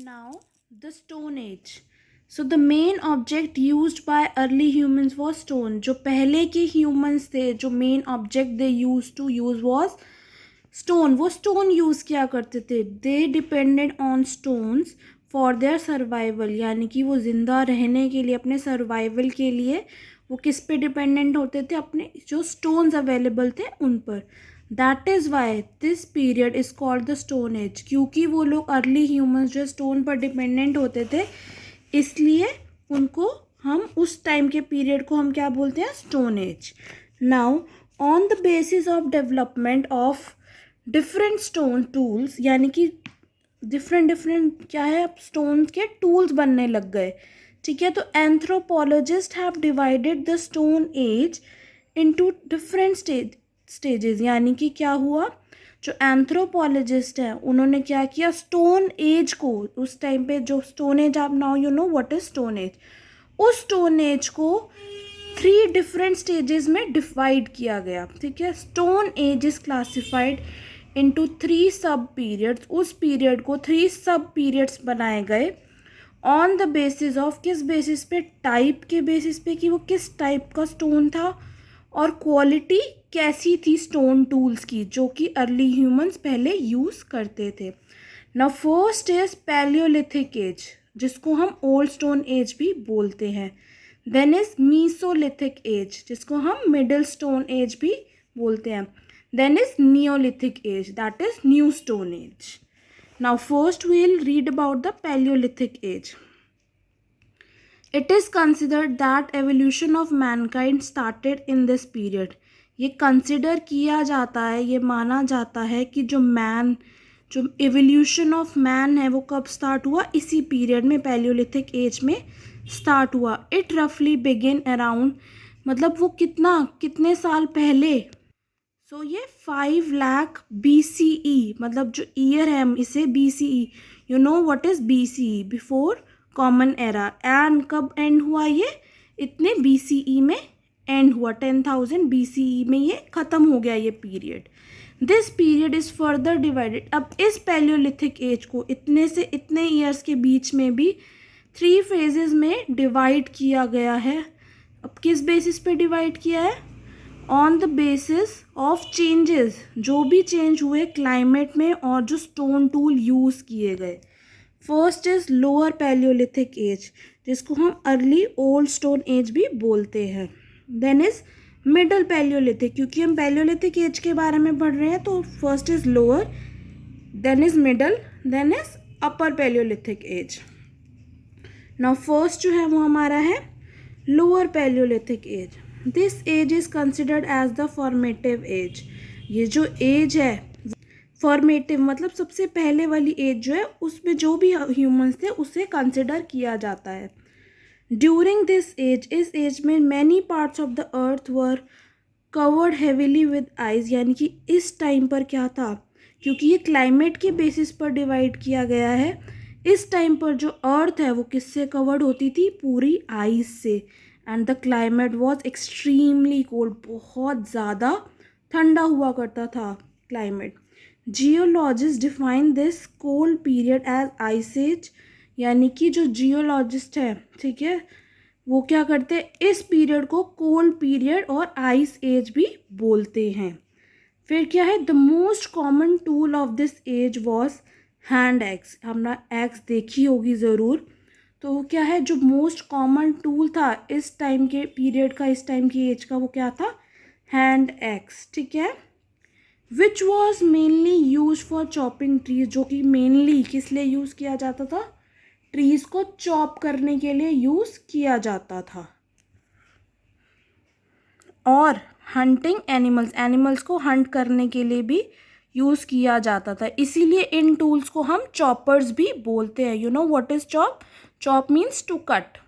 Now, the Stone Age. So the main object used by early humans was stone. जो पहले के humans थे, जो main object they used to use was stone. वो stone use किया करते थे. They depended on stones for their survival. यानी कि वो जिंदा रहने के लिए, अपने survival के लिए वो किस पे dependent होते थे? अपने जो stones available थे उन पर. That is why this period is called the stone age. क्योंकि वो लोग अर्ली ह्यूमंस जो स्टोन पर डिपेंडेंट होते थे, इसलिए उनको हम उस टाइम के पीरियड को हम क्या बोलते हैं? Stone age. Now on the basis of development of different stone tools, यानी कि डिफरेंट क्या है, स्टोन के टूल्स बनने लग गए. ठीक है, तो anthropologist have divided the stone age into different stages. यानी कि क्या हुआ, जो एंथ्रोपोलॉजिस्ट है उन्होंने क्या किया, स्टोन एज को, उस टाइम पे जो स्टोन एज, आप now you know what is stone age, उस स्टोन एज को 3 डिफरेंट स्टेजेस में डिवाइड किया गया. ठीक है, stone age is classified into 3 सब पीरियड्स. उस पीरियड को 3 सब पीरियड्स बनाए गए ऑन द बेसिस ऑफ, किस बेसिस पे? टाइप के बेसिस पे, कि वो किस टाइप का स्टोन था और क्वालिटी कैसी थी स्टोन टूल्स की, जो कि अर्ली ह्यूमंस पहले यूज़ करते थे. Now first is paleolithic age, जिसको हम ओल्ड स्टोन एज भी बोलते हैं. देन इज मीसोलिथिक एज, जिसको हम मिडिल स्टोन एज भी बोलते हैं. Then is neolithic age, that is new stone age. Now first we will read about the paleolithic age. It is considered that evolution of mankind started in this period. ये consider किया जाता है, ये माना जाता है कि जो एवोल्यूशन ऑफ मैन है वो कब स्टार्ट हुआ? इसी पीरियड में, पैलियोलिथिक एज में स्टार्ट हुआ. इट रफली बिगिन अराउंड, मतलब वो कितने साल पहले? सो ये 5 लाख BCE, मतलब जो ईयर है हम इसे BCE, you know what is BCE, before common era. And कब एंड हुआ ये? इतने BCE में एंड हुआ, 10,000 BCE में ये ख़त्म हो गया ये period. This period is further divided. अब इस पैलियोलिथिक एज को इतने से इतने ईयर्स के बीच में भी 3 फेजेस में डिवाइड किया गया है. अब किस बेसिस पे डिवाइड किया है? On the basis of changes, जो भी चेंज हुए क्लाइमेट में और जो स्टोन टूल यूज़ किए गए. First is lower Palaeolithic age, जिसको हम अर्ली ओल्ड स्टोन एज भी बोलते हैं. देन इज मिडल पैलियोलिथिक, क्योंकि हम पैलियोलिथिक एज के बारे में पढ़ रहे हैं, तो first is lower, then is middle, then is upper palaeolithic age. Now first जो है वो हमारा है lower Palaeolithic age. This age is considered as the formative age. ये जो एज है फॉर्मेटिव, मतलब सबसे पहले वाली एज जो है, उसमें जो भी ह्यूमंस थे उसे कंसिडर किया जाता है. ड्यूरिंग दिस एज, इस एज में many parts of the earth were covered heavily with ice. यानी कि इस टाइम पर क्या था, क्योंकि ये क्लाइमेट के बेसिस पर डिवाइड किया गया है, इस टाइम पर जो अर्थ है वो किससे कवर्ड होती थी? पूरी आइस से. And the climate was extremely cold, बहुत ज़्यादा ठंडा हुआ करता था climate. Geologist define this cold period as ice age. यानी कि जो जियोलॉजिस्ट है, ठीक है, वो क्या करते हैं, इस पीरियड को कोल्ड पीरियड और आइस एज भी बोलते हैं. फिर क्या है, the most common tool of this age was hand axe. हमने एक्स देखी होगी ज़रूर. तो क्या है, जो मोस्ट कॉमन टूल था इस टाइम के पीरियड का, इस टाइम की एज का, वो क्या था? Hand axe. ठीक है, which was mainly use for chopping trees, जो कि मेनली किस लिए यूज़ किया जाता था? ट्रीज को चॉप करने के लिए यूज़ किया जाता था. और हंटिंग एनिमल्स, एनिमल्स को हंट करने के लिए भी यूज़ किया जाता था. इसीलिए इन टूल्स को हम चॉपर्स भी बोलते हैं. You know what is chop? Chop means to cut.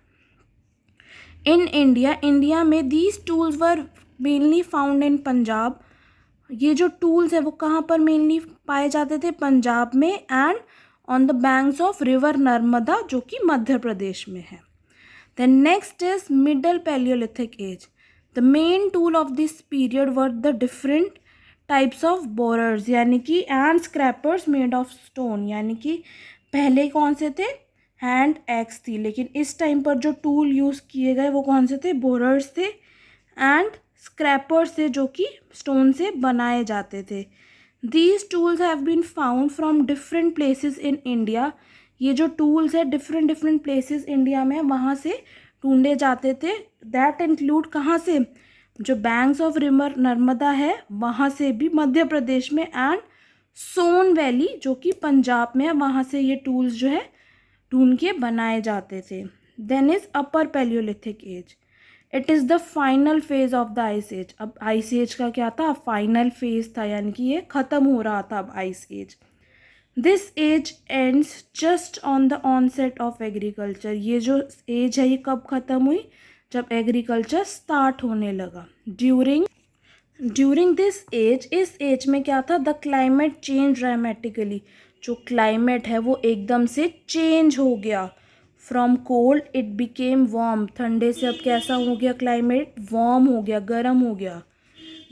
In India में these tools were mainly found in Punjab. ये जो टूल्स है वो कहाँ पर मेनली पाए जाते थे? पंजाब में, and on the banks of river Narmada, जो कि मध्य प्रदेश में है. Then next is middle palaeolithic age. The main tool of this period were the different types of borers, यानी कि and scrapers made of stone. यानी कि पहले कौन से थे, हैंड एक्स थी, लेकिन इस टाइम पर जो टूल यूज़ किए गए वो कौन से थे, बोरर्स थे एंड स्क्रैपर्स थे, जो कि स्टोन से बनाए जाते थे. These tools have been found from different places in India. ये जो टूल्स है डिफरेंट डिफरेंट प्लेसेस इंडिया में वहाँ से ढूंढे जाते थे. दैट इंक्लूड कहाँ से, जो बैंक्स ऑफ रिवर नर्मदा है वहाँ से भी मध्य प्रदेश में, एंड सोन वैली जो कि पंजाब में है वहाँ से ये टूल्स जो है ढूंढ के बनाए जाते थे. Then is upper palaeolithic age. It is the final phase of the ice age. अब आइस एज का क्या था, फाइनल फेज था, यानी कि ये ख़त्म हो रहा था अब ice age. This age ends just on the onset of agriculture. ये जो एज है ये कब ख़त्म हुई, जब एग्रीकल्चर स्टार्ट होने लगा. ड्यूरिंग दिस एज, इस एज में क्या था, द क्लाइमेट चेंज ड्रामेटिकली. जो क्लाइमेट है वो एकदम से चेंज हो गया. From cold it became warm. ठंडे से अब कैसा हो गया क्लाइमेट, वार्म हो गया, गर्म हो गया.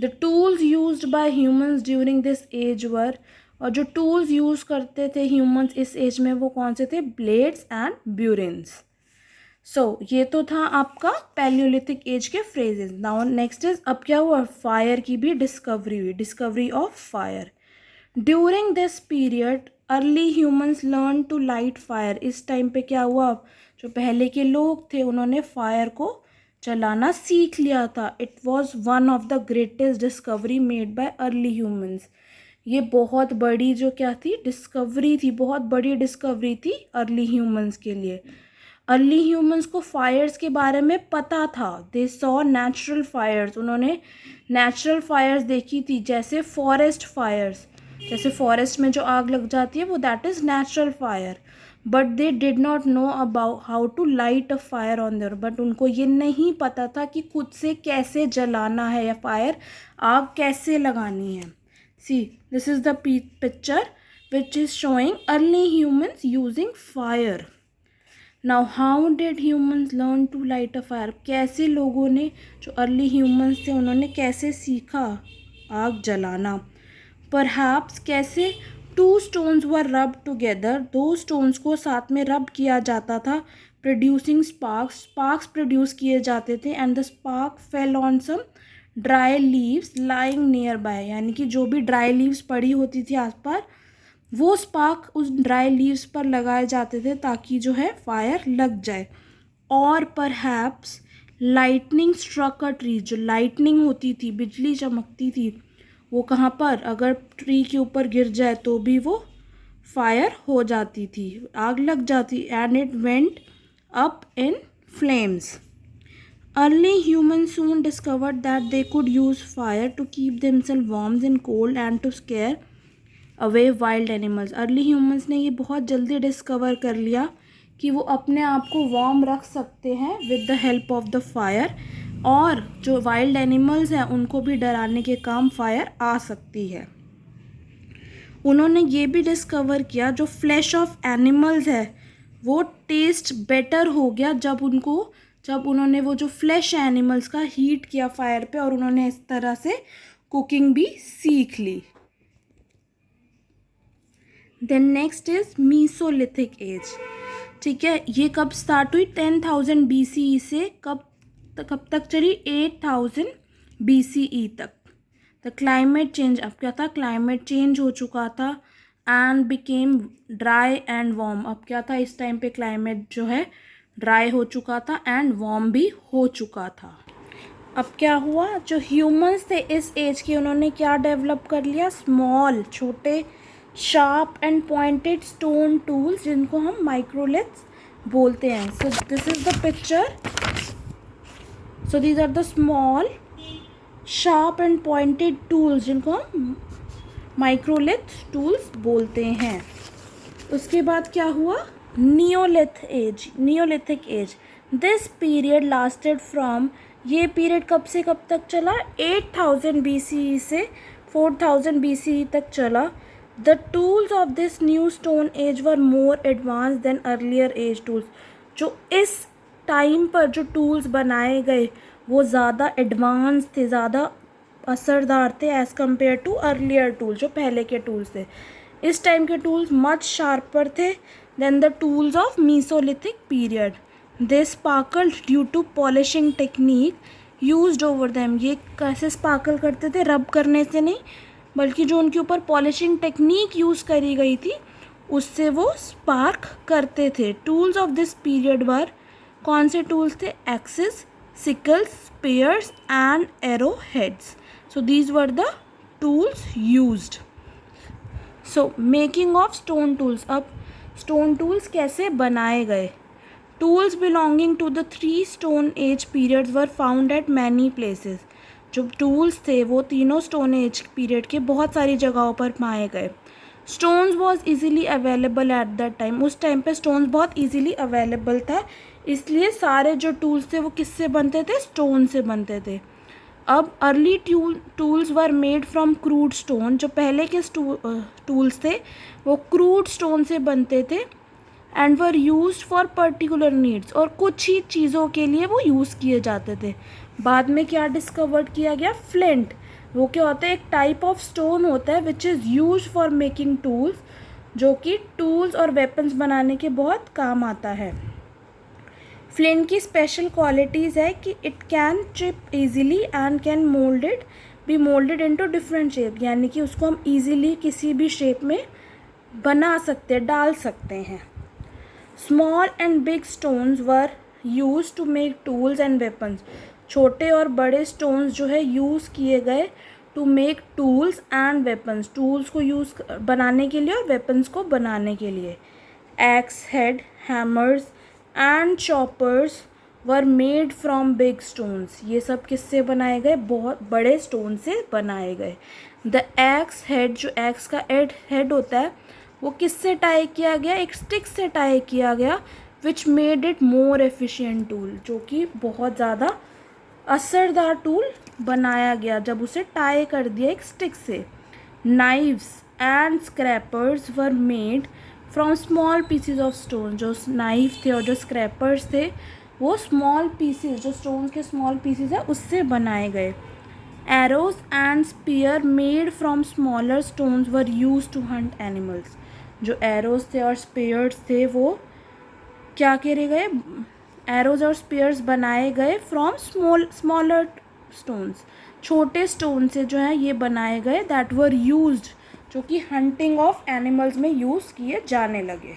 The tools used by humans during this age were, और जो टूल्स यूज़ करते थे ह्यूमंस इस एज में वो कौन से थे, ब्लेड्स एंड ब्यूरेंस. सो ये तो था आपका पैलियोलिथिक एज के फ्रेजेस. नाउ नेक्स्ट इज, अब क्या हुआ, फायर की भी डिस्कवरी हुई, discovery of fire. During this period early humans learn to light fire. इस टाइम पे क्या हुआ, जो पहले के लोग थे उन्होंने फायर को चलाना सीख लिया था. It was one of the greatest discovery made by early humans. ये बहुत बड़ी जो क्या थी, डिस्कवरी थी, बहुत बड़ी डिस्कवरी थी अर्ली ह्यूमंस के लिए. अर्ली ह्यूमंस को फायर्स के बारे में पता था. They saw natural fires. उन्होंने नेचुरल फायर्स देखी थी, जैसे फॉरेस्ट फायर्स, जैसे फॉरेस्ट में जो आग लग जाती है वो that is natural fire. But they did not know about how to light a fire on their. But उनको ये नहीं पता था कि खुद से कैसे जलाना है या फायर, आग कैसे लगानी है. See this is the picture which is showing early humans using fire. Now how did humans learn to light a fire. कैसे लोगों ने, जो अर्ली ह्यूमंस थे उन्होंने कैसे सीखा आग जलाना. परहैप्स कैसे, टू स्टोन्स वर रब टुगेदर. दो स्टोन्स को साथ में रब किया जाता था. प्रोड्यूसिंग स्पार्क्स, स्पार्क्स प्रोड्यूस किए जाते थे. And the spark fell on some dry leaves lying nearby. यानी कि जो भी ड्राई लीव्स पड़ी होती थी आसपास, वो स्पार्क उस ड्राई लीव्स पर लगाए जाते थे ताकि जो है फायर लग जाए. और perhaps lightning struck a tree. जो लाइटनिंग होती थी, बिजली चमकती थी, वो कहाँ पर, अगर ट्री के ऊपर गिर जाए तो भी वो फायर हो जाती थी, आग लग जाती. And it went up in flames. Early human soon discovered that they could use fire to keep themselves warm in cold and to scare away wild animals. Early humans ने ये बहुत जल्दी डिस्कवर कर लिया कि वो अपने आप को वार्म रख सकते हैं with the help of the fire, और जो वाइल्ड एनिमल्स हैं उनको भी डराने के काम फायर आ सकती है. उन्होंने ये भी डिस्कवर किया जो फ्लैश ऑफ एनिमल्स है वो टेस्ट बेटर हो गया जब उन्होंने वो जो फ्लैश एनिमल्स का हीट किया फायर पे, और उन्होंने इस तरह से कुकिंग भी सीख ली. Then next is mesolithic age. ठीक है, ये कब स्टार्ट हुई, 10,000 BCE से कब तक चली, 8,000 BCE तक. द क्लाइमेट चेंज, अब क्या था, क्लाइमेट चेंज हो चुका था. And became dry and warm. अब क्या था, इस टाइम पे क्लाइमेट जो है ड्राई हो चुका था एंड वार्म भी हो चुका था. अब क्या हुआ, जो ह्यूमंस थे इस एज के उन्होंने क्या डेवलप कर लिया, स्मॉल, छोटे, sharp and pointed stone tools जिनको हम माइक्रोलिथ्स बोलते हैं. So this is the picture. So these are the small sharp and pointed tools जिनको हम माइक्रोलिथ टूल्स बोलते हैं. उसके बाद क्या हुआ, neolithic age. This period lasted from, ये पीरियड कब से कब तक चला, 8,000 BCE से 4,000 BCE तक चला. The tools of this new stone age were more advanced than earlier age tools. जो इस टाइम पर जो टूल्स बनाए गए वो ज़्यादा एडवांस थे, ज़्यादा असरदार थे as compare to earlier tool, जो पहले के टूल्स थे. इस टाइम के टूल्स मच शार्पर थे, Then the tools of Mesolithic period. They sparkled due to polishing technique used over them. ये कैसे sparkle करते थे? रब करने से नहीं, बल्कि जो उनके ऊपर पॉलिशिंग टेक्निक यूज़ करी गई थी उससे वो स्पार्क करते थे. Tools of this period were, कौन से टूल्स थे? Axes, sickles, spears and arrow heads. So these were the tools used. So making of stone tools. अब स्टोन टूल्स कैसे बनाए गए? Tools belonging to the 3 stone age periods were found at many places. जो tools थे वो तीनों stone age period के बहुत सारी जगहों पर पाए गए. Stones was easily available at that time. उस टाइम पे स्टोन्स बहुत ईजीली अवेलेबल था, इसलिए सारे जो टूल्स थे वो किससे बनते थे? स्टोन से बनते थे. अब early tools were made from crude stone. जो पहले के टूल्स थे वो क्रूड स्टोन से बनते थे and were used for particular needs. और कुछ ही चीज़ों के लिए वो यूज़ किए जाते थे. बाद में क्या डिस्कवर्ड किया गया? फ्लिंट. वो क्या होता है? एक टाइप ऑफ स्टोन होता है which is use for making tools, जो कि टूल्स और वेपन्स बनाने के बहुत काम आता है. फ्लिंट की स्पेशल क्वालिटीज़ है कि it can chip easily and can be moulded into different shape. यानी कि उसको हम ईजीली किसी भी शेप में बना सकते हैं, डाल सकते हैं. Small and big stones were use to make tools and weapons. छोटे और बड़े स्टोन्स जो है यूज़ किए गए to make tools and weapons. Tools को यूज़ बनाने के लिए और वेपन्स को बनाने के लिए. Axe head, hammers and choppers were made from big stones. ये सब किससे बनाए गए? बहुत बड़े स्टोन से बनाए गए. द एक्स हेड, जो एक्स का हेड होता है वो किससे टाई किया गया? एक स्टिक से टाई किया गया which made it more efficient tool. जो कि बहुत ज़्यादा असरदार टूल बनाया गया जब उसे टाई कर दिया एक स्टिक से. Knives and scrapers were made from small pieces of stone. जो नाइफ थे और जो स्क्रैपर्स थे वो स्मॉल पीसीज, जो स्टोन के स्मॉल पीसीज है उससे बनाए गए. Arrows and spear made from smaller stones were use to hunt animals. जो एरोज थे और स्पीयर्स थे वो क्या करे गए? एरोज और स्पीयर्स बनाए गए फ्रॉम स्मॉलर स्टोन्स. छोटे स्टोन से जो है ये बनाए गए दैट वर यूज्ड, जो कि हंटिंग ऑफ एनिमल्स में यूज़ किए जाने लगे.